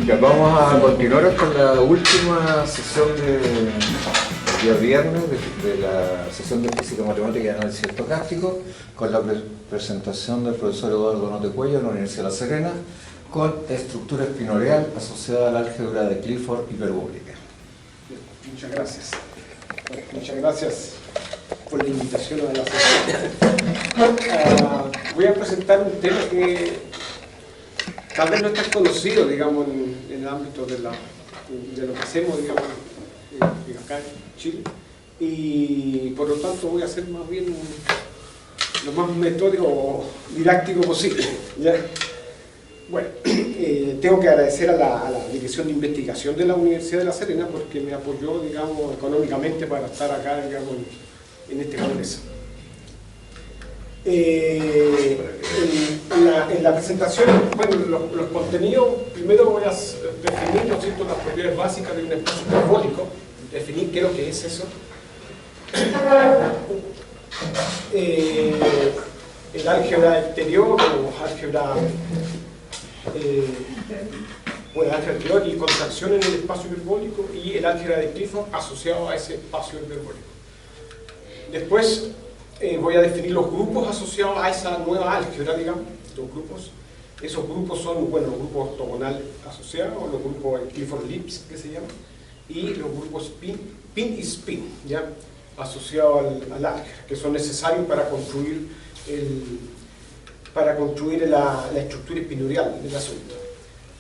Ya vamos a continuar con la última sesión del día viernes de la sesión de Física Matemática y Análisis Estocástico, con la presentación del profesor Eduardo Note Cuello de la Universidad de La Serena, con estructura espinoreal asociada al álgebra de Clifford hiperbólica. Muchas gracias. Muchas gracias por la invitación a la sesión. Voy a presentar un tema que tal vez no es tan conocido, digamos, en el ámbito de lo que hacemos, digamos, acá en Chile, y por lo tanto voy a ser más bien lo más metódico o didáctico posible, ¿ya? Bueno, tengo que agradecer a la Dirección de Investigación de la Universidad de La Serena porque me apoyó, digamos, económicamente para estar acá, digamos, en este congreso. En la presentación, bueno, los contenidos, primero voy a definir, ¿no es cierto?, las propiedades básicas de un espacio hiperbólico, definir qué es lo que es eso. El álgebra exterior o álgebra álgebra exterior y contracción en el espacio hiperbólico, y el álgebra de Clifford asociado a ese espacio hiperbólico. Después voy a definir los grupos asociados a esa nueva álgebra, digamos, los grupos. Esos grupos son, bueno, los grupos ortogonales asociados, los grupos Clifford-Lipsch, que se llaman, y los grupos spin y spin, ¿ya?, asociados al álgebra, que son necesarios para construir la estructura espinorial del asunto.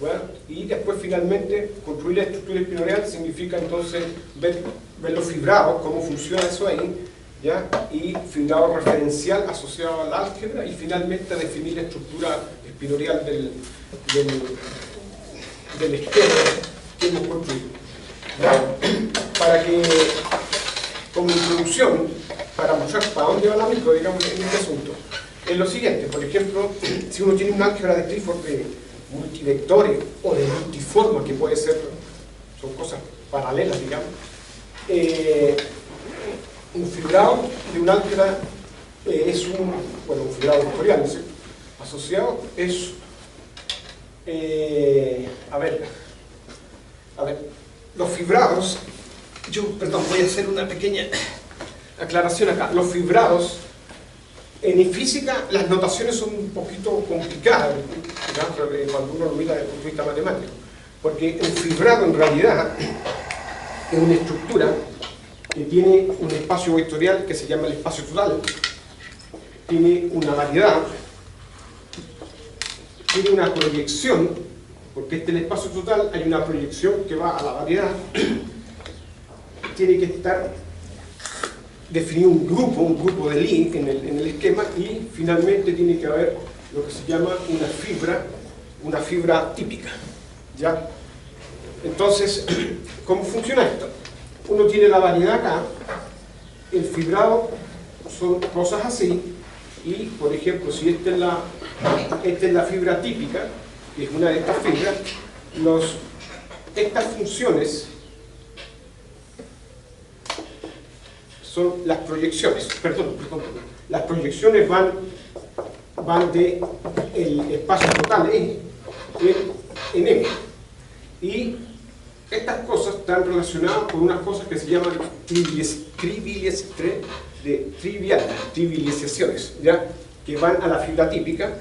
Bueno, y después finalmente construir la estructura espinorial significa entonces ver los fibrados, cómo funciona eso ahí, ¿ya?, y fibrado referencial asociado al álgebra, y finalmente definir la estructura espinorial del esquema que hemos construido. ¿Ya? Para que, como introducción, para mostrar para dónde va la micro, digamos, en este asunto, es lo siguiente. Por ejemplo, si uno tiene un álgebra de Clifford de multivectores o de multiforma, que puede ser, son cosas paralelas, digamos, un fibrado de un álgebra es un fibrado vectorial, ¿no es cierto?, asociado es los fibrados, voy a hacer una pequeña aclaración acá. Los fibrados, en física las notaciones son un poquito complicadas, ¿no?, cuando uno lo mira desde el punto de vista matemático, porque un fibrado en realidad es una estructura que tiene un espacio vectorial que se llama el espacio total, tiene una variedad, tiene una proyección, porque este es el espacio total, hay una proyección que va a la variedad, tiene que estar definido un grupo de Lie en el esquema, y finalmente tiene que haber lo que se llama una fibra típica, ¿ya? Entonces, ¿cómo funciona esto? Uno tiene la variedad acá, el fibrado son cosas así, y por ejemplo, si esta es la fibra típica, que es una de estas fibras, estas funciones son las proyecciones, las proyecciones van de el espacio total en M, y estas cosas están relacionadas con unas cosas que se llaman trivializaciones, ¿ya?, que van a la fibra típica.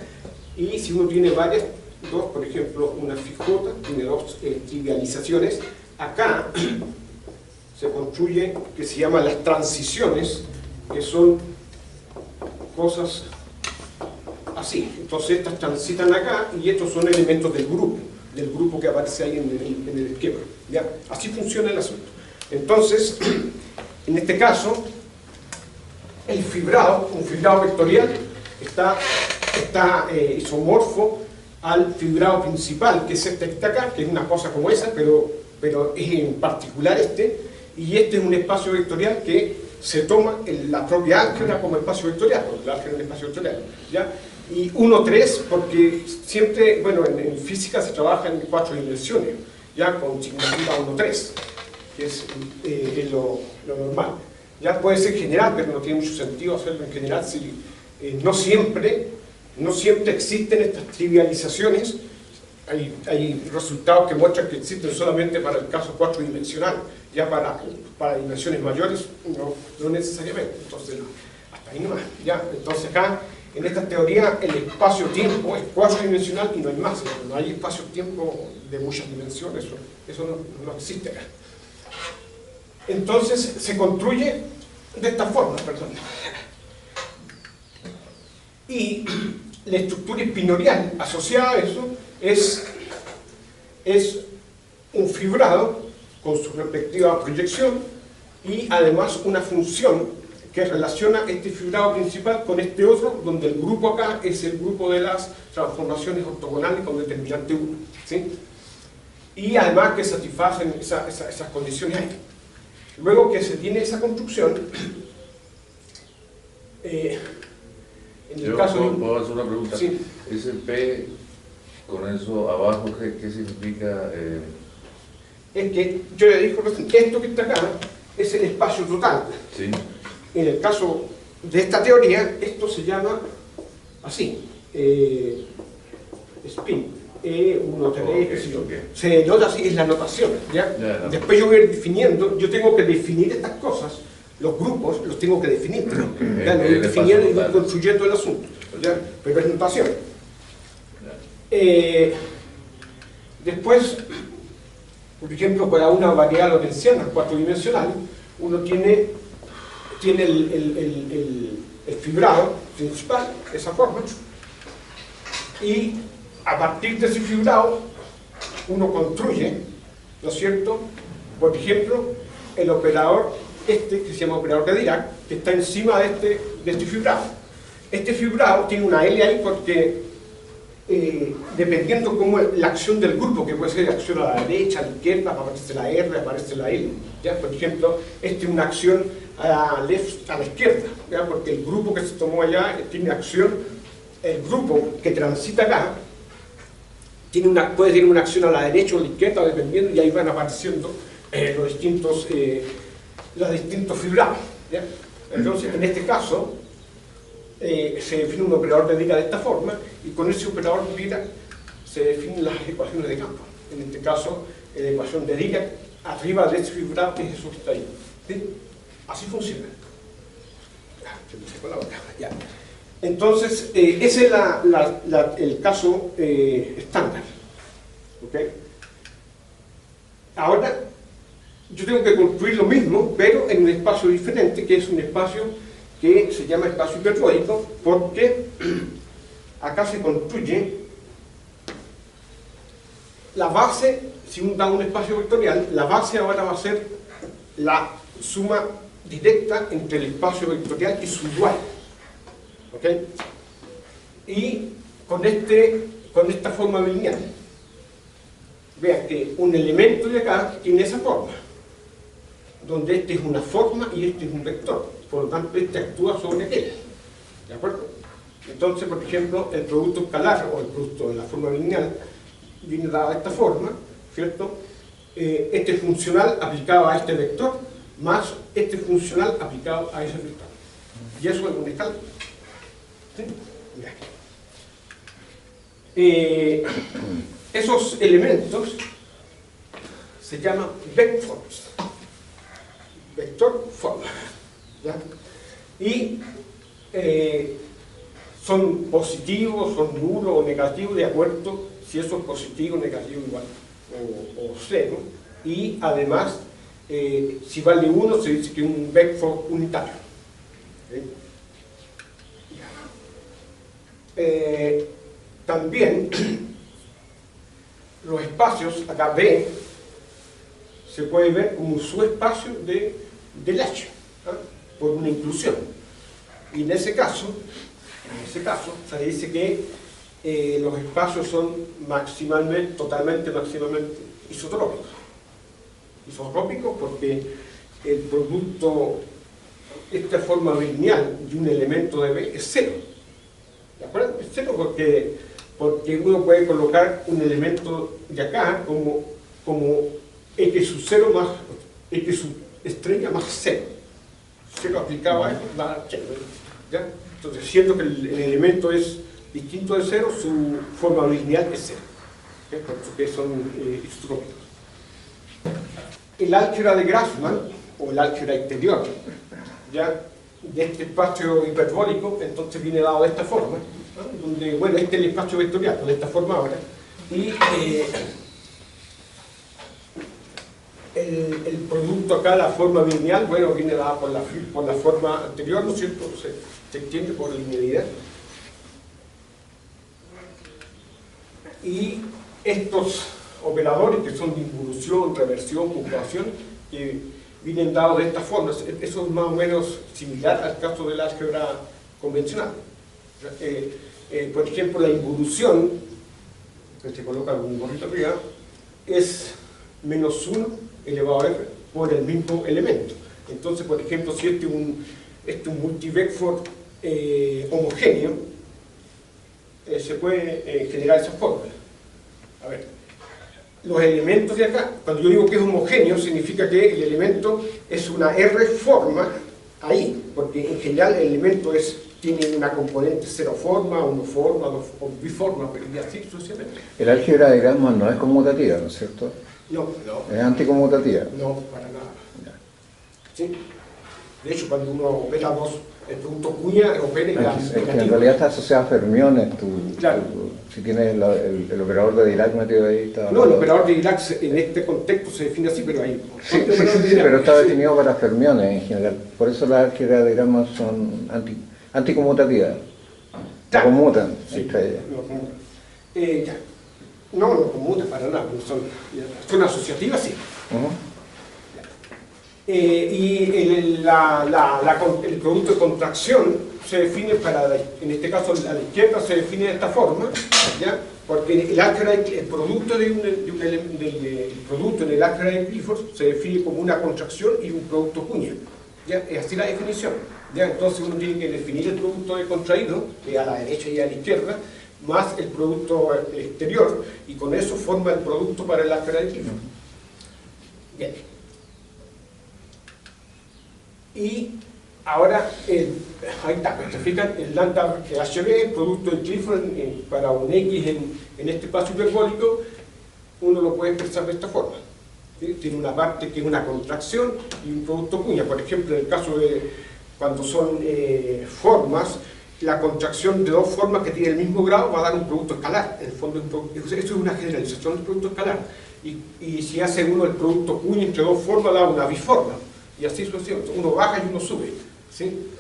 Y si uno tiene por ejemplo, una fijota tiene dos trivializaciones, acá se construye que se llaman las transiciones, que son cosas así. Entonces estas transitan acá, y estos son elementos del grupo que aparece ahí en el esquema, ¿ya? Así funciona el asunto. Entonces, en este caso, el fibrado, un fibrado vectorial, está isomorfo al fibrado principal, que es este que está acá, que es una cosa como esa, pero es en particular y este es un espacio vectorial que se toma en la propia álgebra como espacio vectorial, porque el álgebra es un espacio vectorial, ¿ya? Y 1, 3, porque siempre, bueno, en física se trabaja en 4 dimensiones, ya, con significa 1, 3, que es lo normal. Ya puede ser general, pero no tiene mucho sentido hacerlo en general si no siempre existen estas trivializaciones hay resultados que muestran que existen solamente para el caso cuatridimensional, ya para dimensiones mayores no necesariamente, entonces hasta ahí nomás, ya. Entonces acá, en esta teoría, el espacio-tiempo es cuatridimensional y no hay más, no hay espacio-tiempo de muchas dimensiones, eso no existe acá. Entonces se construye de esta forma, perdón. Y la estructura espinorial asociada a eso es un fibrado con su respectiva proyección y además una función que relaciona este fibrado principal con este otro, donde el grupo acá es el grupo de las transformaciones ortogonales con determinante 1, ¿sí? Y además que satisfacen esas condiciones ahí. Luego que se tiene esa construcción, en el caso de... ¿Puedo hacer una pregunta? Sí. Ese P con eso abajo, ¿qué significa? Es que yo le dije recién, esto que está acá es el espacio total. Sí. En el caso de esta teoría, esto se llama así, spin. E1, 3, qué sé yo. Se denota así, es la notación, ¿ya? Ya. Después yo voy a ir definiendo, yo tengo que definir estas cosas, los grupos los tengo que definir, ¿ya? Lo voy definiendo y voy construyendo el asunto, ¿ya? Pero es notación. Después, por ejemplo, para una variedad lorentziana cuatridimensional, uno tiene el fibrado principal, de esa forma, y a partir de ese fibrado uno construye, ¿no es cierto?, por ejemplo, el operador que se llama operador de Dirac, que está encima de este fibrado. Este fibrado tiene una L ahí porque dependiendo cómo la acción del grupo, que puede ser acción a la derecha, a la izquierda, aparece la R, aparece la L, ¿ya? Por ejemplo, es una acción a la izquierda, ¿ya? Porque el grupo que se tomó allá tiene acción, el grupo que transita acá puede tener una acción a la derecha o a la izquierda, dependiendo, y ahí van apareciendo los distintos fibrados, ¿ya? Entonces, en este caso, se define un operador de Dirac de esta forma, y con ese operador de Dirac se definen las ecuaciones de campo. En este caso, la ecuación de Dirac arriba de ese fibrado es eso que está ahí, ¿sí? Así funciona. Ya. Entonces, ese es el caso estándar. ¿Okay? Ahora, yo tengo que construir lo mismo, pero en un espacio diferente, que es un espacio que se llama espacio hiperboico, porque acá se construye la base. Si uno da un espacio vectorial, la base ahora va a ser la suma directa entre el espacio vectorial y su dual, ¿okay? Y con esta forma lineal. Vean que un elemento de acá tiene esa forma, donde este es una forma y este es un vector, por lo tanto este actúa sobre aquel, ¿de acuerdo? Entonces, por ejemplo, el producto escalar o el producto de la forma lineal viene dada de esta forma, ¿cierto? Este es funcional aplicado a este vector más este funcional aplicado a ese vector, y eso es un escalar, ¿sí? Esos elementos se llaman vectors, vector form, ¿ya? Y son positivos, son nulos o negativos, de acuerdo si eso es positivo, negativo, igual o cero, y además si vale 1 se dice que es un vector unitario, ¿sí? También los espacios, acá B, se puede ver como un subespacio del H, ¿ah? Por una inclusión. Y en ese caso se dice que los espacios son totalmente maximalmente isotrópicos. Isotrópicos porque el producto, esta forma lineal de un elemento de B es cero. ¿De acuerdo? Es cero porque uno puede colocar un elemento de acá como X sub 0 más X sub estrella más 0. 0 aplicado a esto, ¿ya? Entonces, siendo que el elemento es distinto de 0, su forma lineal es 0. que son isotrópicos. El álgebra de Grassmann, o el álgebra exterior, ya de este espacio hiperbólico, entonces viene dado de esta forma, ¿no? Donde, bueno, este es el espacio vectorial, de esta forma ahora, y el producto acá, la forma lineal, bueno, viene dada por la forma anterior, ¿no es cierto? Se entiende por linealidad. Y estos operadores que son de involución, reversión, puntuación, que vienen dados de esta forma, eso es más o menos similar al caso del álgebra convencional. Por ejemplo, la involución, que se coloca un gorrito arriba, es menos 1 elevado a r por el mismo elemento. Entonces, por ejemplo, si este es un multivector homogéneo, se puede generar esa fórmula. A ver, los elementos de acá, cuando yo digo que es homogéneo, significa que el elemento es una R forma ahí, porque en general el elemento tiene una componente cero forma, uno forma, dos, o biforma, pero y así sucesivamente. El álgebra de Grassmann no es conmutativa, ¿no es cierto? No, Es anticonmutativa. no, para nada. ¿Sí? De hecho, cuando uno opera el producto cuña, opera en la Es que en realidad está asociado a fermiones. Claro. Si tienes el operador de Dirac metido ahí. No, el operador de Dirac en este contexto se define así, pero hay... Sí, pero está definido para fermiones en general. Por eso las álgebras de Grassmann son anticonmutativas. Claro. Conmutan Sí, entre ellas. no conmutan. Ya. No conmutan para nada, son asociativas, sí. Y el producto de contracción se define en este caso a la izquierda se define de esta forma, ¿ya? Porque el producto del producto en el álgebra de Clifford se define como una contracción y un producto cuña, ¿ya? Es así la definición, ¿ya? Entonces uno tiene que definir el producto de contraído, a la derecha y a la izquierda, más el producto exterior, y con eso forma el producto para el álgebra de Clifford. Bien. Y ahora, ahí está, ¿se fijan? El lambda HB, el producto de Clifford para un X en este espacio hiperbólico, uno lo puede expresar de esta forma. ¿Sí? Tiene una parte que es una contracción y un producto cuña. Por ejemplo, en el caso de cuando son formas, la contracción de dos formas que tienen el mismo grado va a dar un producto escalar. En el fondo, eso es una generalización del producto escalar. Y si hace uno el producto cuña entre dos formas, da una biforma. Y así sucesivamente, uno baja y uno sube, ¿sí?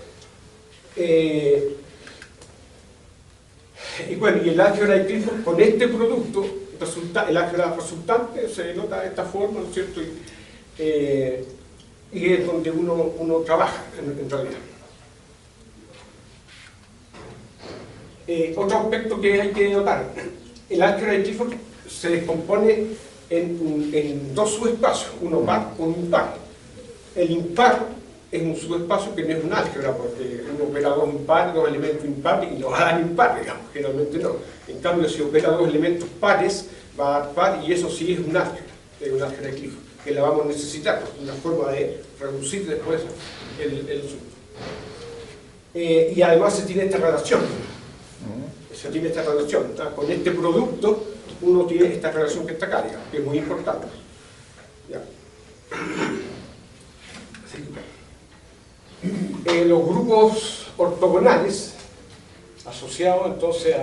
Y bueno, y el álgebra de Clifford con este producto, el álgebra resultante se denota de esta forma, ¿no es cierto? Y es donde uno trabaja en realidad. Otro aspecto que hay que notar, el álgebra de Clifford se descompone en dos subespacios, uno par con un impar. El impar es un subespacio que no es un álgebra, porque uno opera dos impares, dos elementos impares, y no va a dar impar, digamos, generalmente no. En cambio, si opera dos elementos pares, va a dar par, y eso sí es un álgebra de Clifford, que la vamos a necesitar, porque es una forma de reducir después el asunto. Y además se tiene esta relación. Se tiene esta relación. Con este producto, uno tiene esta relación que está acá, digamos, que es muy importante. ¿Ya? Los grupos ortogonales asociados entonces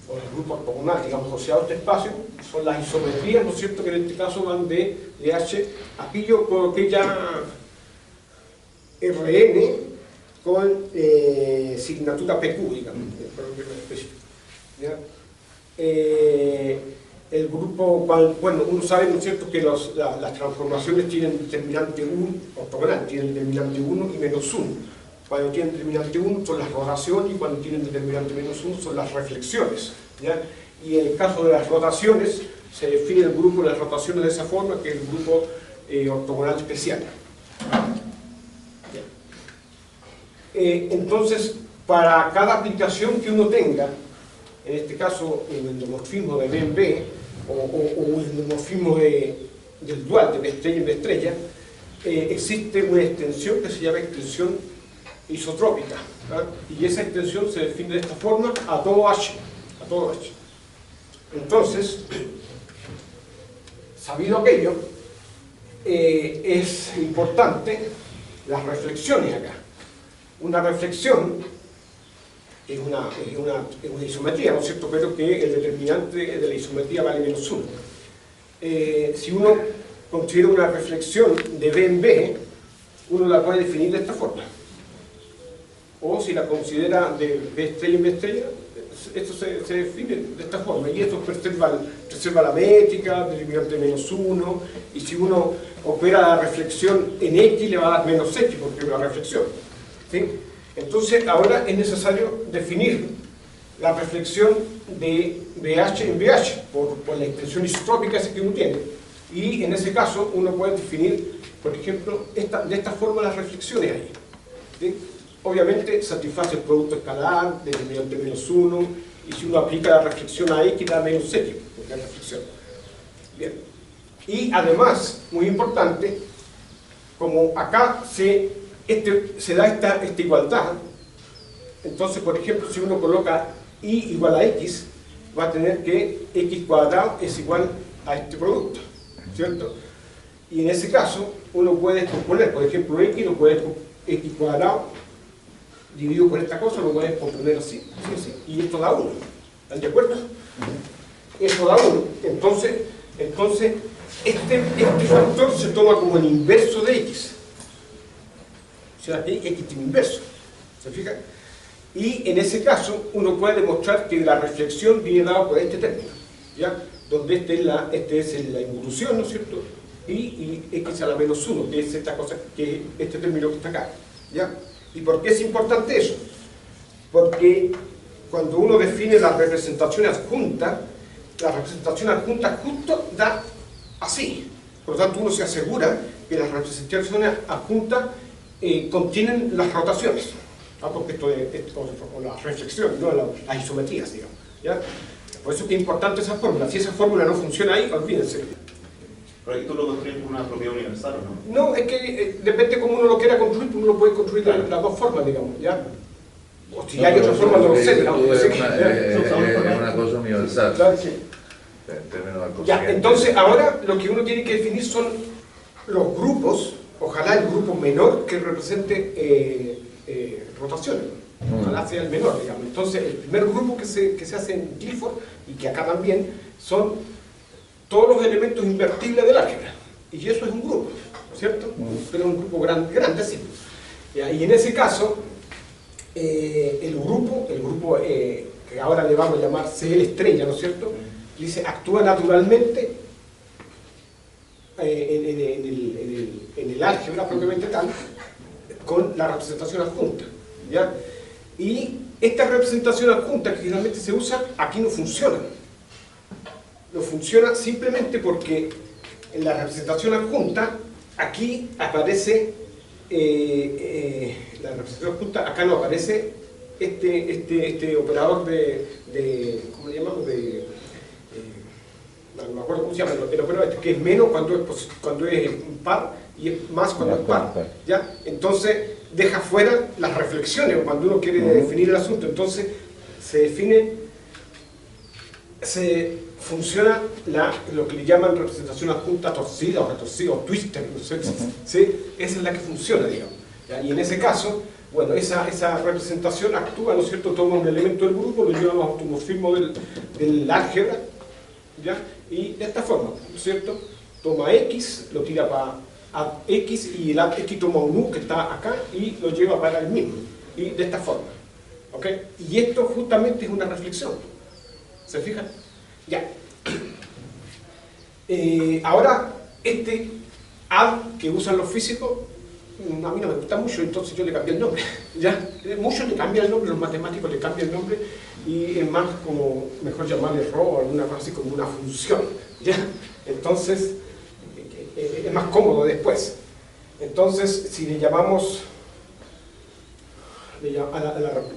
o los grupos ortogonales, digamos, asociados a este espacio, son las isometrías, ¿no es cierto?, que en este caso van de H. Aquí yo coloqué ya Rn con signatura PQ, digamos, ¿ya? El grupo, bueno, uno sabe, ¿no es cierto?, que las transformaciones tienen determinante 1, ortogonal, tienen determinante 1 y menos 1. Cuando tienen determinante 1 son las rotaciones y cuando tienen determinante menos 1 son las reflexiones, ¿ya? Y en el caso de las rotaciones, se define el grupo de las rotaciones de esa forma, que es el grupo ortogonal especial. Entonces, para cada aplicación que uno tenga, en este caso el endomorfismo de B en B, o el endomorfismo del dual de estrella en estrella, existe una extensión que se llama extensión isotrópica, ¿verdad? Y esa extensión se define de esta forma a todo H. Entonces, sabido aquello, es importante las reflexiones acá. Una reflexión es una isometría, ¿no es cierto? Pero que el determinante de la isometría vale menos 1. Si uno considera una reflexión de B en B, uno la puede definir de esta forma. O si la considera de B estrella en B estrella, esto se define de esta forma. Y esto preserva la métrica, determinante de menos 1. Y si uno opera la reflexión en X, le va a dar menos X, porque es una reflexión. ¿Sí? Entonces, ahora es necesario definir la reflexión de BH en BH, por la extensión isotrópica que uno tiene. Y en ese caso, uno puede definir, por ejemplo, de esta forma las reflexiones ahí. ¿Sí? Obviamente satisface el producto escalar, determinante de menos 1, y si uno aplica la reflexión a X, da menos X, porque es reflexión. Bien. Y además, muy importante, como acá se da esta igualdad, entonces, por ejemplo, si uno coloca Y igual a X, va a tener que X cuadrado es igual a este producto, ¿cierto? Y en ese caso, uno puede componer, por ejemplo, X lo puede X cuadrado dividido por esta cosa, lo puedes componer así, así, y esto da 1. ¿Están de acuerdo? Esto da 1. Entonces este factor se toma como el inverso de X. O sea, aquí X tiene inverso. ¿Se fijan? Y en ese caso, uno puede demostrar que la reflexión viene dada por este término, ¿ya? Donde este es la involución, ¿no es cierto? Y X a la menos 1, que es esta cosa, que es este término que está acá, ¿ya? ¿Y por qué es importante eso? Porque cuando uno define la representación adjunta justo da así. Por lo tanto, uno se asegura que las representaciones adjuntas contienen las rotaciones. Porque esto o la reflexión, no las isometrías, digamos. ¿Ya? Por eso es que es importante esa fórmula. Si esa fórmula no funciona ahí, olvídense. Pero ahí tú lo construyes con una propiedad universal, ¿o no? No, es que depende cómo uno lo quiera construir, uno lo puede construir de las dos formas, digamos, ¿ya? O si hay otra forma, no lo sé, digamos. Es una cosa universal. Claro, sí. En términos de Ya, entonces ahora lo que uno tiene que definir son los grupos, ojalá el grupo menor que represente rotaciones, ojalá sea el menor, digamos. Entonces el primer grupo que se hace en Clifford, y que acá también, son todos los elementos invertibles del álgebra, y eso es un grupo, ¿cierto? Pero es un grupo grande, sí. Y en ese caso, el grupo que ahora le vamos a llamar CL estrella, ¿no es cierto? Dice, actúa naturalmente en el álgebra propiamente tal, con la representación adjunta, ¿ya? Y esta representación adjunta que generalmente se usa, aquí no funciona. No funciona simplemente porque en la representación adjunta, aquí aparece, la representación adjunta, acá no aparece este operador ¿cómo le llamamos? No me acuerdo cómo se llama, el operador que es menos cuando es par y es más cuando es par, ¿ya? Entonces deja fuera las reflexiones cuando uno quiere definir el asunto. Entonces funciona lo que le llaman representación adjunta torcida o retorcida o twister, no sé, ¿sí? Esa es la que funciona, digamos, ¿ya? Y en ese caso, bueno, esa representación actúa, ¿no es cierto? Toma un elemento del grupo, lo lleva a los automorfismos del álgebra, ¿ya? Y de esta forma, ¿no es cierto? Toma X, lo tira para X, y el X toma un U que está acá y lo lleva para el mismo, y de esta forma, ¿ok? Y esto justamente es una reflexión, ¿se fijan? Ya. Ahora, este add que usan los físicos, a mí no me gusta mucho, entonces yo le cambié el nombre, ¿ya? Muchos le cambian el nombre, los matemáticos le cambian el nombre, y es más como, mejor llamarle error, alguna cosa así como una función, ¿ya? Entonces, es más cómodo después. Entonces, si le llamamos,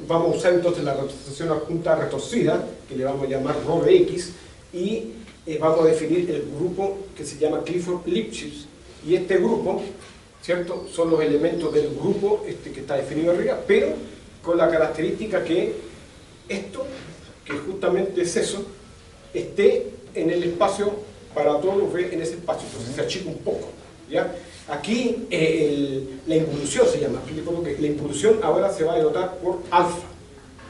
vamos a usar entonces la representación adjunta retorcida, que le vamos a llamar rho de X, y vamos a definir el grupo que se llama Clifford-Lipschitz, y este grupo, ¿cierto? Son los elementos del grupo que está definido arriba, pero con la característica que esto, que justamente es eso, esté en el espacio para todos los B en ese espacio, entonces se achica un poco, ¿ya? Aquí la involución se llama, porque la involución ahora se va a denotar por alfa.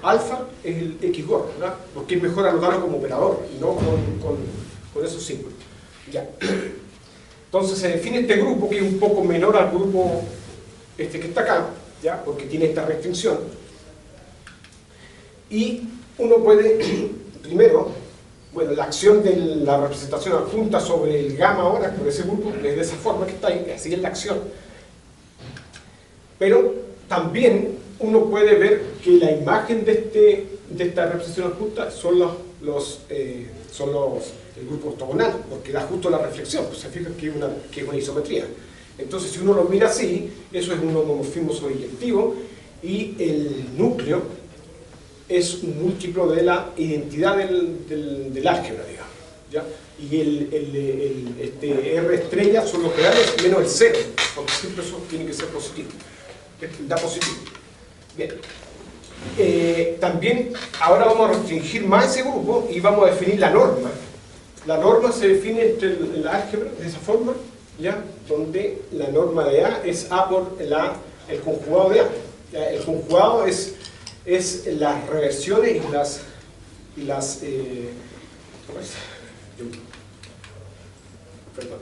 Alfa es el X gordo, ¿verdad? Porque es mejor anotarlo como operador y no con esos símbolos. Ya. Entonces se define este grupo que es un poco menor al grupo que está acá, ¿ya? Porque tiene esta restricción. Y uno puede, primero, bueno, la acción de la representación adjunta sobre el gamma ahora, por ese grupo, es de esa forma que está ahí, así es la acción. Pero también uno puede ver que la imagen de esta representación adjunta son el grupo ortogonal, porque da justo la reflexión, pues se fija que es una isometría. Entonces, si uno lo mira así, eso es un homomorfismo sobreyectivo, y el núcleo es un múltiplo de la identidad del álgebra, digamos, ¿ya? Y R estrella son los reales menos el cero, porque siempre eso tiene que ser positivo, da positivo. Bien. También ahora vamos a restringir más ese grupo y vamos a definir la norma. La norma se define entre el álgebra de esa forma, ¿ya? Donde la norma de A es A por el conjugado de A. ¿Ya? El conjugado es las reversiones y las ¿cómo es? Perdón.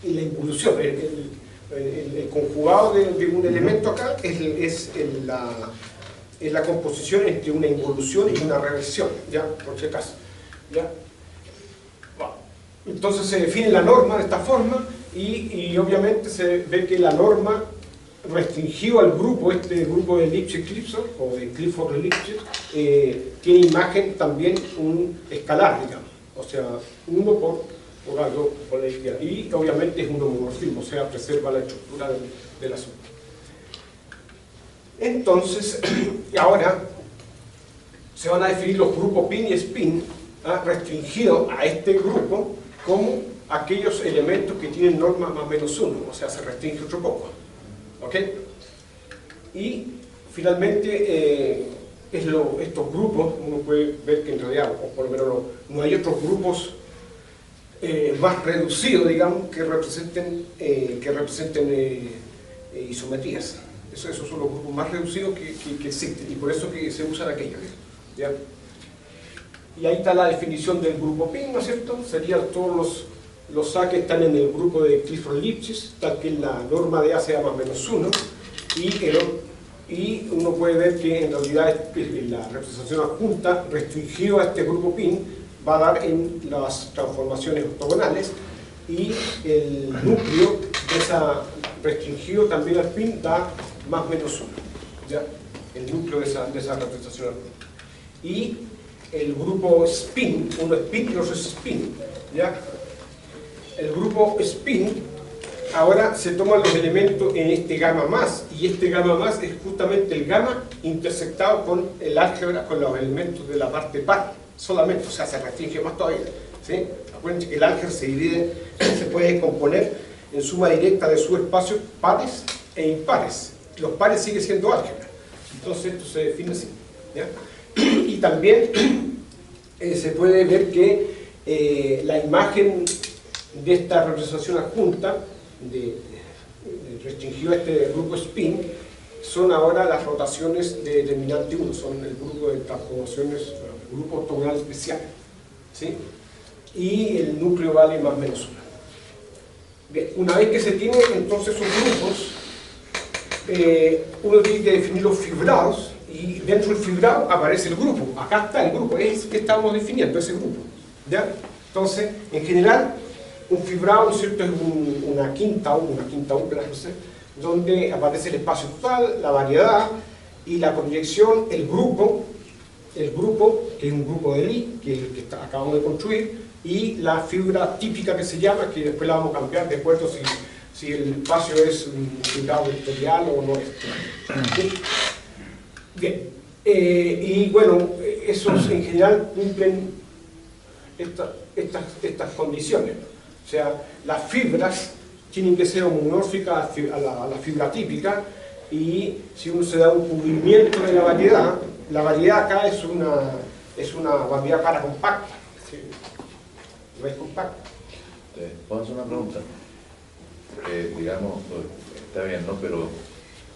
Y la involución. El conjugado de un elemento acá es la composición entre una involución y una reversión, ¿ya? Por si acaso, ¿ya? Bueno, entonces se define la norma de esta forma y obviamente se ve que la norma restringido al grupo, este grupo de Lipschitz-Clipson o de Clifford-Lipschitz, tiene imagen también un escalar, digamos, o sea, 1 por algo por la izquierda, y obviamente es un homomorfismo, o sea, preserva la estructura del asunto. Entonces, ahora se van a definir los grupos pin y spin, restringidos a este grupo como aquellos elementos que tienen norma más menos 1, o sea, se restringe otro poco. ¿Ok? Y finalmente estos grupos, uno puede ver que en realidad, o por lo menos no hay otros grupos más reducidos, digamos, que representen isometrías. Esos son los grupos más reducidos que existen, y por eso que se usan aquellos, ¿ya? Y ahí está la definición del grupo pin, ¿no es cierto? Serían todos los A que están en el grupo de Clifford-Lipschitz, tal que la norma de A sea más menos 1, y uno puede ver que en realidad la representación adjunta restringido a este grupo pin va a dar en las transformaciones ortogonales, y el núcleo de esa restringido también al pin da más menos 1, ¿ya? El núcleo de esa representación adjunta. Y el grupo spin, uno es pin y otro es spin, ¿ya? El grupo spin, ahora se toman los elementos en este gamma más, y este gamma más es justamente el gamma intersectado con el álgebra, con los elementos de la parte par, solamente, o sea, se restringe más todavía, ¿sí? Acuérdense que el álgebra se puede componer en suma directa de subespacios pares e impares. Los pares sigue siendo álgebra, entonces esto se define así, ¿ya? Y también se puede ver que la imagen de esta representación adjunta restringido a este grupo spin son ahora las rotaciones de determinante 1, son el grupo de transformaciones, el grupo ortogonal especial, ¿sí? Y el núcleo vale más o menos 1. Bien, una vez que se tiene entonces esos grupos, uno tiene que definir los fibrados, y dentro del fibrado aparece el grupo. Acá está el grupo, es que estamos definiendo ese grupo, ¿ya? Entonces, en general, un fibrado, ¿no es cierto?, es una quinta úpera, no sé, donde aparece el espacio total, la variedad y la proyección, el grupo, que es un grupo de Lie, que es el que acabamos de construir, y la fibra típica que se llama, que después la vamos a cambiar de acuerdo si el espacio es un fibrado vectorial o no es. ¿Sí? Bien, y bueno, esos en general cumplen estas condiciones. O sea, las fibras tienen que ser homomórficas a la fibra típica, y si uno se da un cubrimiento de la variedad acá es una variedad paracompacta, Sí. No es compacto. ¿Puedo hacer una pregunta? Digamos, pues, está bien, ¿no? Pero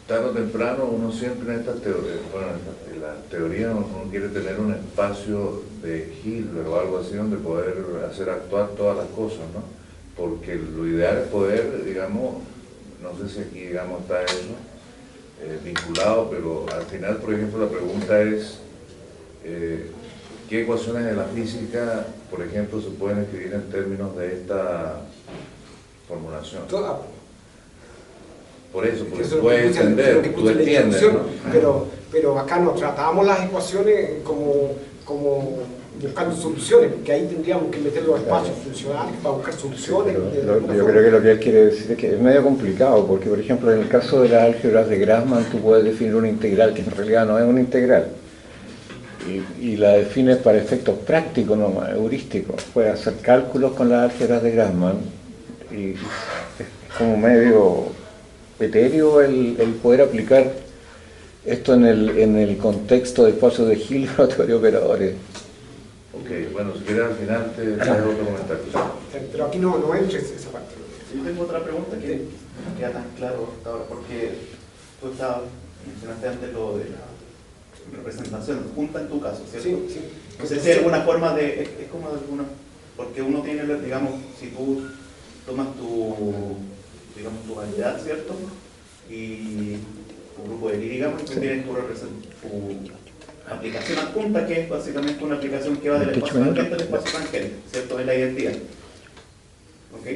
tarde o temprano uno siempre en esta teoría, bueno, en la teoría uno quiere tener un espacio de Hilbert o algo así donde poder hacer actuar todas las cosas, ¿no? Porque lo ideal es poder, digamos, no sé si aquí, digamos, está eso vinculado, pero al final, por ejemplo, la pregunta es ¿qué ecuaciones de la física, por ejemplo, se pueden escribir en términos de esta formulación? Toda. Por eso, porque Eso se es puede entender, tú entiendes, ¿no? Pero acá no tratábamos las ecuaciones como buscando soluciones, porque ahí tendríamos que meter los espacios funcionales para buscar soluciones. Yo creo que lo que él quiere decir es que es medio complicado, porque por ejemplo en el caso de las álgebras de Grassmann tú puedes definir una integral que en realidad no es una integral, y la defines para efectos prácticos, no heurísticos. Puedes hacer cálculos con las álgebras de Grassmann y es como medio etéreo el poder aplicar esto en el contexto de espacios de Hilbert o teoría de operadores. Ok, bueno, si quieres al final te hago otro comentario. Pero aquí no entra esa parte. Yo tengo otra pregunta que no queda tan claro hasta ahora, porque tú mencionaste antes lo de la representación junta en tu caso, ¿cierto? Sí, sí. No sé si hay alguna forma de, es como de alguna, porque uno tiene, digamos, si tú tomas digamos, tu variedad, ¿cierto? Y tu grupo de Lie, digamos, y tú tienes tu aplicación adjunta, que es básicamente una aplicación que va del espacio tangente al espacio tangente, ¿cierto? Es la identidad. ¿Ok?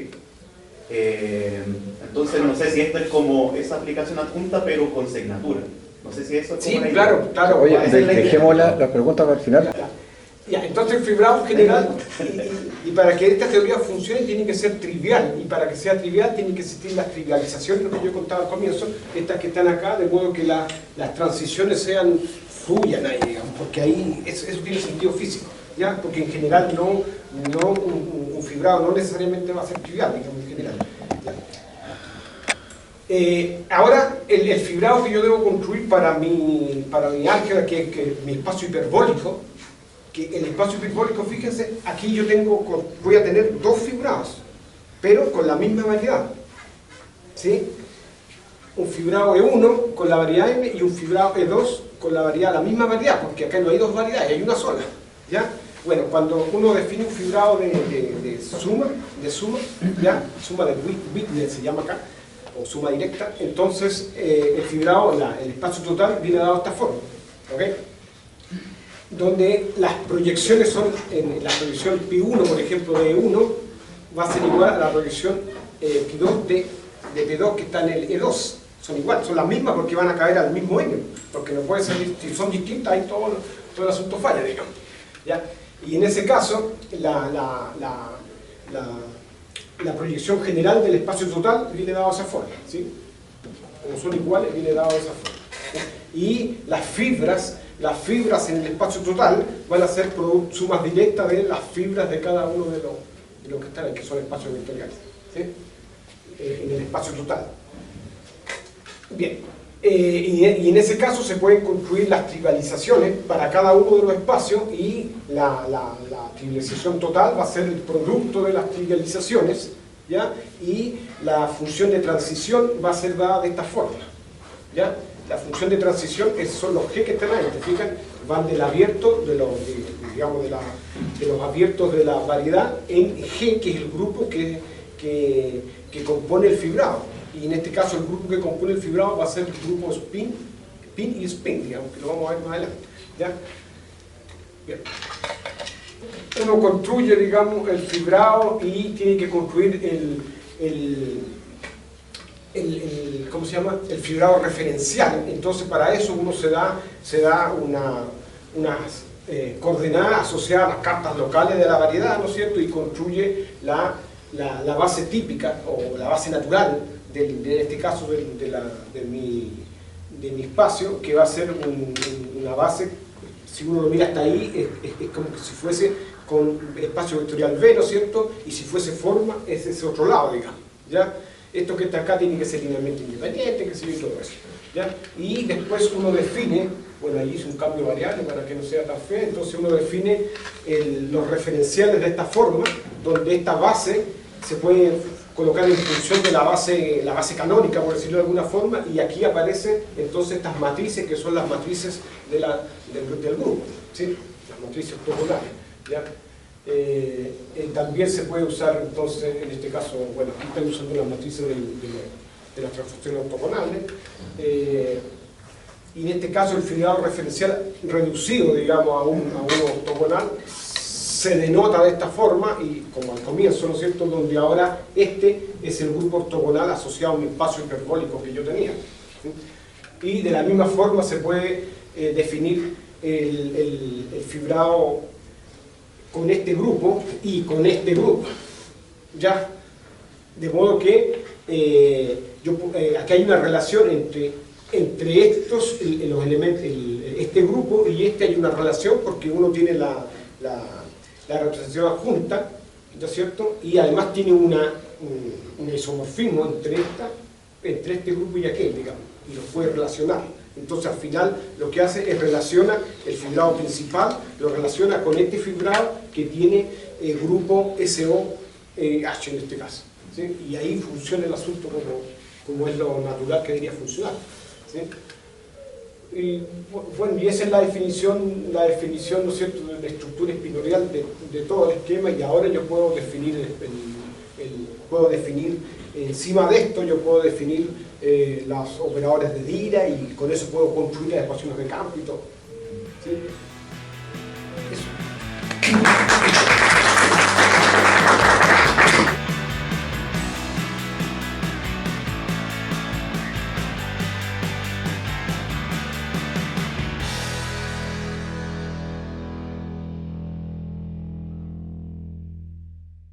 Entonces, no sé si esto es como esa aplicación adjunta, pero con signatura. No sé si eso es como Sí, la claro, idea. claro. Oye, esa es la idea. dejemos la pregunta para el final. Ya, entonces el fibrado general, y para que esta teoría funcione tiene que ser trivial, y para que sea trivial tiene que existir las trivializaciones, lo que yo contaba al comienzo, estas que están acá, de modo que las transiciones fluyan ahí, digamos, porque ahí eso tiene sentido físico, ¿ya? Porque en general un fibrado no necesariamente va a ser trivial, digamos, en general. Ahora, el fibrado que yo debo construir para mi álgebra, que es mi espacio hiperbólico, que el espacio hiperbólico, fíjense, aquí yo voy a tener dos fibrados, pero con la misma variedad, ¿sí? Un fibrado E1 con la variedad M y un fibrado E2 con la misma variedad, porque acá no hay dos variedades, hay una sola, ¿ya? Bueno, cuando uno define un fibrado de suma, ¿ya? Suma de Wigner se llama acá, o suma directa, entonces el fibrado, el espacio total viene dado de esta forma, ¿ok? Donde las proyecciones son, en la proyección P1, por ejemplo, de E1, va a ser igual a la proyección P2 de P2 que está en el E2. Son iguales, son las mismas porque van a caer al mismo n, porque no puede ser, si son distintas, ahí todo el asunto falla, digamos. ¿Ya? Y en ese caso, la proyección general del espacio total viene dado de esa forma, ¿sí? Como son iguales, viene dado de esa forma. Y las fibras en el espacio total van a ser sumas directas de las fibras de cada uno de los que están ahí, que son espacios vectoriales, ¿sí? En el espacio total. Bien, y en ese caso se pueden construir las trivializaciones para cada uno de los espacios, y la trivialización total va a ser el producto de las trivializaciones, ¿ya? Y la función de transición va a ser dada de esta forma, ¿ya? La función de transición son los G que están ahí, ¿te fijas? Van del abierto, de los abiertos de la variedad en G, que es el grupo que compone el fibrado. Y en este caso el grupo que compone el fibrado va a ser el grupo spin y spin, digamos, que lo vamos a ver más adelante, ¿ya? Bien. Uno construye, digamos, el fibrado y tiene que construir ¿cómo se llama? El fibrado referencial. Entonces para eso uno se da unas coordenadas asociadas a las cartas locales de la variedad, ¿no es cierto? Y construye la base típica o la base natural en este caso de mi espacio, que va a ser una base, si uno lo mira hasta ahí, es como que si fuese con espacio vectorial V, ¿no es cierto? Y si fuese forma, es ese otro lado, digamos, ¿ya? Esto que está acá tiene que ser linealmente independiente, que se ve todo eso, ¿ya? Y después uno define Bueno, ahí hice un cambio de variable para que no sea tan feo, entonces uno define los referenciales de esta forma, donde esta base se puede colocar en función de la base canónica, por decirlo de alguna forma, y aquí aparecen entonces estas matrices, que son las matrices del grupo, ¿sí? Las matrices ortogonales, ¿ya? También se puede usar entonces, en este caso, bueno, aquí estoy usando las matrices de las transformaciones ortogonales, y en este caso el fibrado referencial reducido, digamos, a uno ortogonal, se denota de esta forma, y como al comienzo, ¿no es cierto?, donde ahora este es el grupo ortogonal asociado a un espacio hiperbólico que yo tenía, ¿sí? Y de la misma forma se puede definir el fibrado con este grupo y con este grupo, ¿ya? De modo que aquí hay una relación entre estos, los elementos, este grupo y este, hay una relación porque uno tiene la representación adjunta, ¿no es cierto? Y además tiene un isomorfismo entre este grupo y aquel, digamos, y los puede relacionar. Entonces al final lo que hace es relaciona el fibrado principal, lo relaciona con este fibrado que tiene el grupo SOH en este caso, ¿sí? Y ahí funciona el asunto como es lo natural que debería funcionar, ¿sí? Y bueno, y esa es la definición, ¿no es cierto?, de la estructura espinorial de todo el esquema, y ahora yo puedo definir encima de esto yo puedo definir las operadores de Dirac, y con eso puedo construir las ecuaciones de campo y todo, ¿sí?